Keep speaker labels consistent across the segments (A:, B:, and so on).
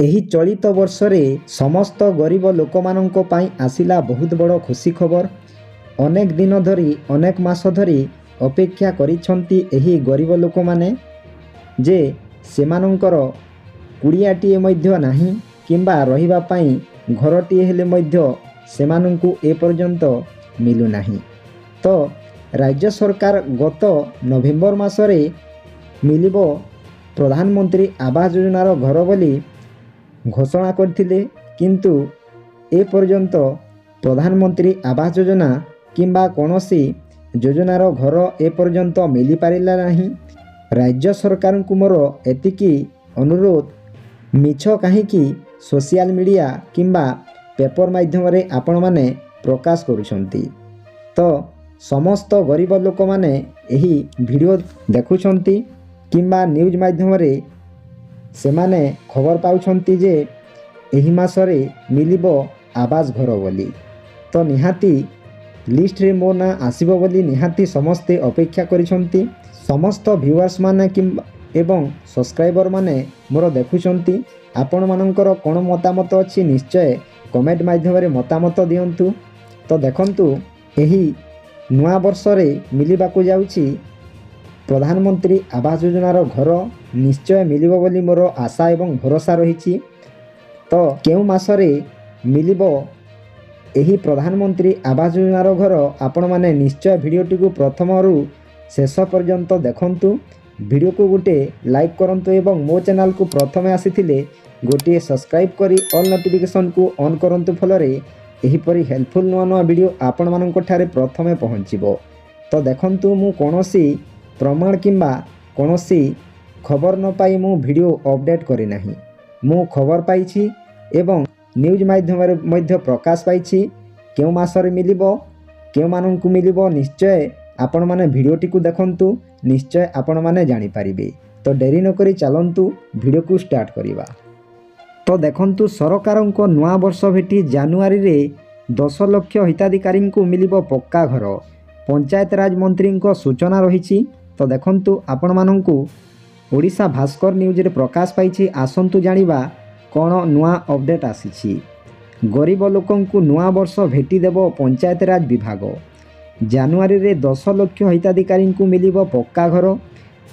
A: ଏହି ଚଳିତ ବର୍ଷରେ ସମସ୍ତ ଗରିବ ଲୋକମାନଙ୍କ ପାଇଁ ଆସିଲା ବହୁତ ବଡ଼ ଖୁସି ଖବର। ଅନେକ ଦିନ ଧରି ଅନେକ ମାସ ଧରି ଅପେକ୍ଷା କରିଛନ୍ତି ଏହି ଗରିବ ଲୋକମାନେ ଯେ ସେମାନଙ୍କର କୁଡ଼ିଆଟିଏ ମଧ୍ୟ ନାହିଁ କିମ୍ବା ରହିବା ପାଇଁ ଘରଟିଏ ହେଲେ ମଧ୍ୟ ସେମାନଙ୍କୁ ଏପର୍ଯ୍ୟନ୍ତ ମିଳୁନାହିଁ। ତ ରାଜ୍ୟ ସରକାର ଗତ ନଭେମ୍ବର ମାସରେ ମିଳିବ ପ୍ରଧାନମନ୍ତ୍ରୀ ଆବାସ ଯୋଜନାର ଘର ବୋଲି ଘୋଷଣା କରିଥିଲେ, କିନ୍ତୁ ଏପର୍ଯ୍ୟନ୍ତ ପ୍ରଧାନମନ୍ତ୍ରୀ ଆବାସ ଯୋଜନା କିମ୍ବା କୌଣସି ଯୋଜନାର ଘର ଏପର୍ଯ୍ୟନ୍ତ ମିଳିପାରିଲା ନାହିଁ। ରାଜ୍ୟ ସରକାରଙ୍କୁ ମୋର ଏତିକି ଅନୁରୋଧ, ମିଛ କାହିଁକି ସୋସିଆଲ ମିଡ଼ିଆ କିମ୍ବା ପେପର ମାଧ୍ୟମରେ ଆପଣମାନେ ପ୍ରକାଶ କରୁଛନ୍ତି। ତ ସମସ୍ତ ଗରିବ ଲୋକମାନେ ଏହି ଭିଡ଼ିଓ ଦେଖୁଛନ୍ତି କିମ୍ବା ନ୍ୟୁଜ୍ ମାଧ୍ୟମରେ ସେମାନେ ଖବର ପାଉଛନ୍ତି ଯେ ଏହି ମାସରେ ମିଳିବ ଆବାସ ଘର ବୋଲି। ତ ନିହାତି ଲିଷ୍ଟରେ ମୋ ନାଁ ଆସିବ ବୋଲି ନିହାତି ସମସ୍ତେ ଅପେକ୍ଷା କରିଛନ୍ତି। ସମସ୍ତ ଭିଉଆର୍ସ ମାନେ କିମ୍ବା ଏବଂ ସବସ୍କ୍ରାଇବର ମାନେ ମୋର ଦେଖୁଛନ୍ତି, ଆପଣମାନଙ୍କର କ'ଣ ମତାମତ ଅଛି ନିଶ୍ଚୟ କମେଣ୍ଟ ମାଧ୍ୟମରେ ମତାମତ ଦିଅନ୍ତୁ। ତ ଦେଖନ୍ତୁ, ଏହି ନୂଆ ବର୍ଷରେ ମିଳିବାକୁ ଯାଉଛି ପ୍ରଧାନମନ୍ତ୍ରୀ ଆବାସ ଯୋଜନାର ଘର ନିଶ୍ଚୟ ମିଳିବ ବୋଲି ମୋର ଆଶା ଏବଂ ଭରସା ରହିଛି। ତ କେଉଁ ମାସରେ ମିଳିବ ଏହି ପ୍ରଧାନମନ୍ତ୍ରୀ ଆବାସ ଯୋଜନାର ଘର ଆପଣମାନେ ନିଶ୍ଚୟ ଭିଡ଼ିଓଟିକୁ ପ୍ରଥମରୁ ଶେଷ ପର୍ଯ୍ୟନ୍ତ ଦେଖନ୍ତୁ। ଭିଡ଼ିଓକୁ ଗୋଟେ ଲାଇକ୍ କରନ୍ତୁ ଏବଂ ମୋ ଚ୍ୟାନେଲକୁ ପ୍ରଥମେ ଆସିଥିଲେ ଗୋଟିଏ ସବସ୍କ୍ରାଇବ୍ କରି ଅଲ୍ ନୋଟିଫିକେସନକୁ ଅନ୍ କରନ୍ତୁ, ଫଳରେ ଏହିପରି ହେଲ୍ପଫୁଲ୍ ନୂଆ ନୂଆ ଭିଡ଼ିଓ ଆପଣମାନଙ୍କ ଠାରେ ପ୍ରଥମେ ପହଞ୍ଚିବ। ତ ଦେଖନ୍ତୁ, ମୁଁ କୌଣସି ପ୍ରମାଣ କିମ୍ବା କୌଣସି ଖବର ନ ପାଇ ମୁଁ ଭିଡ଼ିଓ ଅପଡ଼େଟ୍ କରିନାହିଁ। ମୁଁ ଖବର ପାଇଛି ଏବଂ ନ୍ୟୁଜ୍ ମାଧ୍ୟମରେ ମଧ୍ୟ ପ୍ରକାଶ ପାଇଛି କେଉଁ ମାସରେ ମିଳିବ, କେଉଁମାନଙ୍କୁ ମିଳିବ। ନିଶ୍ଚୟ ଆପଣମାନେ ଭିଡ଼ିଓଟିକୁ ଦେଖନ୍ତୁ, ନିଶ୍ଚୟ ଆପଣମାନେ ଜାଣିପାରିବେ। ତ ଡେରି ନକରି ଚାଲନ୍ତୁ ଭିଡ଼ିଓକୁ ଷ୍ଟାର୍ଟ କରିବା। ତ ଦେଖନ୍ତୁ, ସରକାରଙ୍କ ନୂଆ ବର୍ଷ ଭେଟି ଜାନୁଆରୀରେ 10 ଲକ୍ଷ ହିତାଧିକାରୀଙ୍କୁ ମିଳିବ ପକ୍କା ଘର, ପଞ୍ଚାୟତ ରାଜ ମନ୍ତ୍ରୀଙ୍କ ସୂଚନା ରହିଛି। ତ ଦେଖନ୍ତୁ, ଆପଣମାନଙ୍କୁ ଓଡ଼ିଶା ଭାସ୍କର ନ୍ୟୁଜ୍ରେ ପ୍ରକାଶ ପାଇଛି। ଆସନ୍ତୁ ଜାଣିବା କ'ଣ ନୂଆ ଅପଡ଼େଟ୍ ଆସିଛି। ଗରିବ ଲୋକଙ୍କୁ ନୂଆ ବର୍ଷ ଭେଟିଦେବ ପଞ୍ଚାୟତ ରାଜ ବିଭାଗ। ଜାନୁଆରୀରେ 10 ଲକ୍ଷ ହିତାଧିକାରୀଙ୍କୁ ମିଳିବ ପକ୍କା ଘର।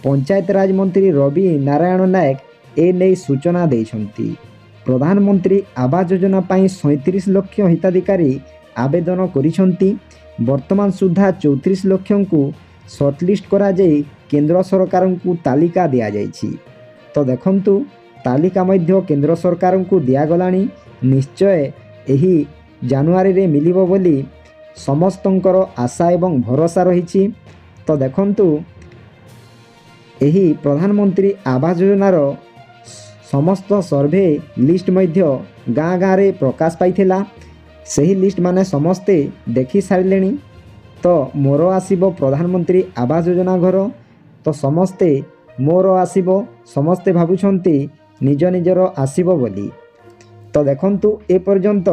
A: ପଞ୍ଚାୟତ ରାଜ ମନ୍ତ୍ରୀ ରବି ନାରାୟଣ ନାୟକ ଏ ନେଇ ସୂଚନା ଦେଇଛନ୍ତି। ପ୍ରଧାନମନ୍ତ୍ରୀ ଆବାସ ଯୋଜନା ପାଇଁ 37 ଲକ୍ଷ ହିତାଧିକାରୀ ଆବେଦନ କରିଛନ୍ତି। ବର୍ତ୍ତମାନ ସୁଦ୍ଧା 34 ଲକ୍ଷଙ୍କୁ ସର୍ଟଲିଷ୍ଟ କରାଯାଇ କେନ୍ଦ୍ର ସରକାରଙ୍କୁ ତାଲିକା ଦିଆଯାଇଛି। ତ ଦେଖନ୍ତୁ, ତାଲିକା ମଧ୍ୟ କେନ୍ଦ୍ର ସରକାରଙ୍କୁ ଦିଆଗଲାଣି। ନିଶ୍ଚୟ ଏହି ଜାନୁଆରୀରେ ମିଳିବ ବୋଲି ସମସ୍ତଙ୍କର ଆଶା ଏବଂ ଭରସା ରହିଛି। ତ ଦେଖନ୍ତୁ, ଏହି ପ୍ରଧାନମନ୍ତ୍ରୀ ଆବାସ ଯୋଜନାର ସମସ୍ତ ସର୍ଭେ ଲିଷ୍ଟ ମଧ୍ୟ ଗାଁ ଗାଁରେ ପ୍ରକାଶ ପାଇଥିଲା। ସେହି ଲିଷ୍ଟ ମାନେ ସମସ୍ତେ ଦେଖି ସାରିଲେଣି। ତ ମୋର ଆସିବ ପ୍ରଧାନମନ୍ତ୍ରୀ ଆବାସ ଯୋଜନା ଘର। ତ ସମସ୍ତେ ମୋର ଆସିବ, ସମସ୍ତେ ଭାବୁଛନ୍ତି ନିଜ ନିଜର ଆସିବ ବୋଲି। ତ ଦେଖନ୍ତୁ, ଏପର୍ଯ୍ୟନ୍ତ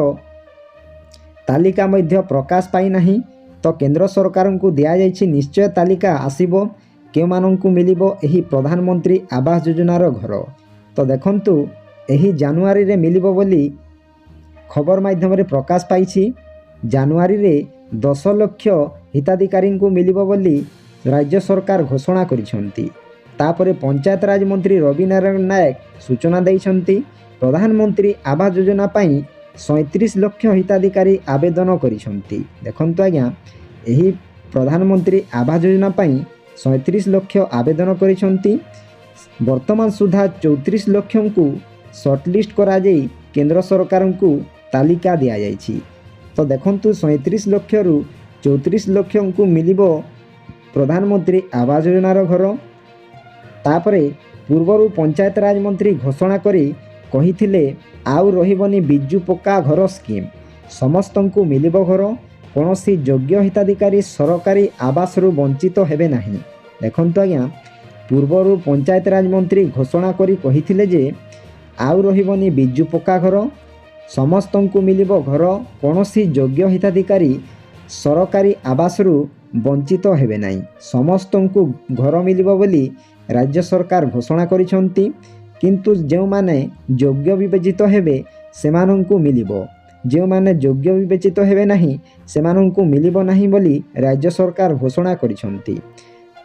A: ତାଲିକା ମଧ୍ୟ ପ୍ରକାଶ ପାଇନାହିଁ। ତ କେନ୍ଦ୍ର ସରକାରଙ୍କୁ ଦିଆଯାଇଛି ନିଶ୍ଚୟ ତାଲିକା ଆସିବ କେଉଁମାନଙ୍କୁ ମିଳିବ ଏହି ପ୍ରଧାନମନ୍ତ୍ରୀ ଆବାସ ଯୋଜନାର ଘର। ତ ଦେଖନ୍ତୁ, ଏହି ଜାନୁଆରୀରେ ମିଳିବ ବୋଲି ଖବର ମାଧ୍ୟମରେ ପ୍ରକାଶ ପାଇଛି। ଜାନୁଆରୀରେ 10 ଲକ୍ଷ ହିତାଧିକାରୀଙ୍କୁ ମିଳିବ ବୋଲି ରାଜ୍ୟ ସରକାର ଘୋଷଣା କରିଛନ୍ତି। ତାପରେ ପଞ୍ଚାୟତ ରାଜ ମନ୍ତ୍ରୀ ରବି ନାରାୟଣ ନାୟକ ସୂଚନା ଦେଇଛନ୍ତି। ପ୍ରଧାନମନ୍ତ୍ରୀ ଆବାସ ଯୋଜନା ପାଇଁ 37 ଲକ୍ଷ ହିତାଧିକାରୀ ଆବେଦନ କରିଛନ୍ତି। ଦେଖନ୍ତୁ ଆଜ୍ଞା, ଏହି ପ୍ରଧାନମନ୍ତ୍ରୀ ଆବାସ ଯୋଜନା ପାଇଁ 37 ଲକ୍ଷ ଆବେଦନ କରିଛନ୍ତି। ବର୍ତ୍ତମାନ ସୁଦ୍ଧା 34 ଲକ୍ଷଙ୍କୁ ସର୍ଟଲିଷ୍ଟ କରାଯାଇ କେନ୍ଦ୍ର ସରକାରଙ୍କୁ ତାଲିକା ଦିଆଯାଇଛି। ତ ଦେଖନ୍ତୁ, 37 ଲକ୍ଷରୁ 34 ଲକ୍ଷଙ୍କୁ ମିଳିବ ପ୍ରଧାନମନ୍ତ୍ରୀ ଆବାସ ଯୋଜନାର ଘର। ତାପରେ ପୂର୍ବରୁ ପଞ୍ଚାୟତ ରାଜ ମନ୍ତ୍ରୀ ଘୋଷଣା କରି କହିଥିଲେ ଆଉ ରହିବନି ବିଜୁ ପକ୍କା ଘର ସ୍କିମ୍, ସମସ୍ତଙ୍କୁ ମିଳିବ ଘର, କୌଣସି ଯୋଗ୍ୟ ହିତାଧିକାରୀ ସରକାରୀ ଆବାସରୁ ବଞ୍ଚିତ ହେବେ ନାହିଁ। ଦେଖନ୍ତୁ ଆଜ୍ଞା, ପୂର୍ବରୁ ପଞ୍ଚାୟତ ରାଜ ମନ୍ତ୍ରୀ ଘୋଷଣା କରି କହିଥିଲେ ଯେ ଆଉ ରହିବନି ବିଜୁ ପକ୍କା ଘର, ସମସ୍ତଙ୍କୁ ମିଳିବ ଘର, କୌଣସି ଯୋଗ୍ୟ ହିତାଧିକାରୀ ସରକାରୀ ଆବାସରୁ ବଞ୍ଚିତ ହେବେ ନାହିଁ, ସମସ୍ତଙ୍କୁ ଘର ମିଳିବ ବୋଲି ରାଜ୍ୟ ସରକାର ଘୋଷଣା କରିଛନ୍ତି। କିନ୍ତୁ ଯେଉଁମାନେ ଯୋଗ୍ୟ ବିବେଚିତ ହେବେ ସେମାନଙ୍କୁ ମିଳିବ, ଯେଉଁମାନେ ଯୋଗ୍ୟ ବିବେଚିତ ହେବେ ନାହିଁ ସେମାନଙ୍କୁ ମିଳିବ ନାହିଁ ବୋଲି ରାଜ୍ୟ ସରକାର ଘୋଷଣା କରିଛନ୍ତି।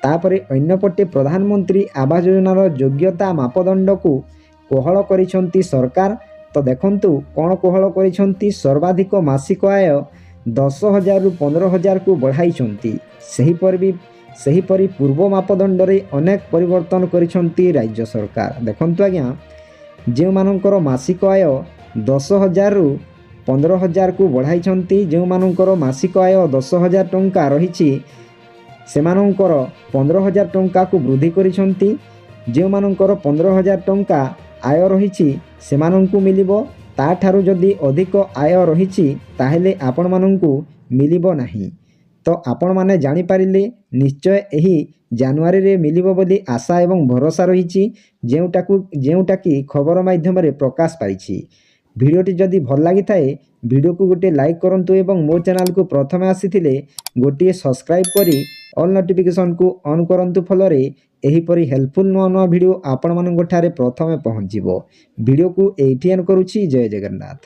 A: ତାପରେ ଅନ୍ୟପଟେ ପ୍ରଧାନମନ୍ତ୍ରୀ ଆବାସ ଯୋଜନାର ଯୋଗ୍ୟତା ମାପଦଣ୍ଡକୁ କୋହଳ କରିଛନ୍ତି ସରକାର। ତ ଦେଖନ୍ତୁ କ'ଣ କୋହଳ କରିଛନ୍ତି। ସର୍ବାଧିକ ମାସିକ ଆୟ 10,000ରୁ 15,000କୁ ବଢ଼ାଇଛନ୍ତି। ସେହିପରି ପୂର୍ବ ମାପଦଣ୍ଡରେ ଅନେକ ପରିବର୍ତ୍ତନ କରିଛନ୍ତି ରାଜ୍ୟ ସରକାର। ଦେଖନ୍ତୁ ଆଜ୍ଞା, ଯେଉଁମାନଙ୍କର ମାସିକ ଆୟ 10,000ରୁ 15,000କୁ ବଢ଼ାଇଛନ୍ତି। ଯେଉଁମାନଙ୍କର ମାସିକ ଆୟ 10,000 ଟଙ୍କା ରହିଛି ସେମାନଙ୍କର 15,000 ଟଙ୍କାକୁ ବୃଦ୍ଧି କରିଛନ୍ତି। ଯେଉଁମାନଙ୍କର 15,000 ଟଙ୍କା ଆୟ ରହିଛି ସେମାନଙ୍କୁ ମିଳିବ। ତାଠାରୁ ଯଦି ଅଧିକ ଆୟ ରହିଛି ତାହେଲେ ଆପଣମାନଙ୍କୁ ମିଳିବ ନାହିଁ। ତ ଆପଣମାନେ ଜାଣିପାରିଲେ ନିଶ୍ଚୟ ଏହି ଜାନୁଆରୀରେ ମିଳିବ ବୋଲି ଆଶା ଏବଂ ଭରସା ରହିଛି, ଯେଉଁଟାକି ଖବର ମାଧ୍ୟମରେ ପ୍ରକାଶ ପାଇଛି। ଭିଡ଼ିଓଟି ଯଦି ଭଲ ଲାଗିଥାଏ ଭିଡ଼ିଓକୁ ଗୋଟିଏ ଲାଇକ୍ କରନ୍ତୁ ଏବଂ ମୋ ଚ୍ୟାନେଲକୁ ପ୍ରଥମେ ଆସିଥିଲେ ଗୋଟିଏ ସବସ୍କ୍ରାଇବ୍ କରି ଅଲ୍ ନୋଟିଫିକେସନକୁ ଅନ୍ କରନ୍ତୁ। ଫଳରେ ଏହିପରି ହେଲ୍ପଫୁଲ୍ ନୂଆ ନୂଆ ଭିଡ଼ିଓ ଆପଣମାନଙ୍କ ଠାରେ ପ୍ରଥମେ ପହଞ୍ଚିବ। ଭିଡ଼ିଓକୁ ଏଇଠି ଏଣ୍ଡ କରୁଛି। ଜୟ ଜଗନ୍ନାଥ।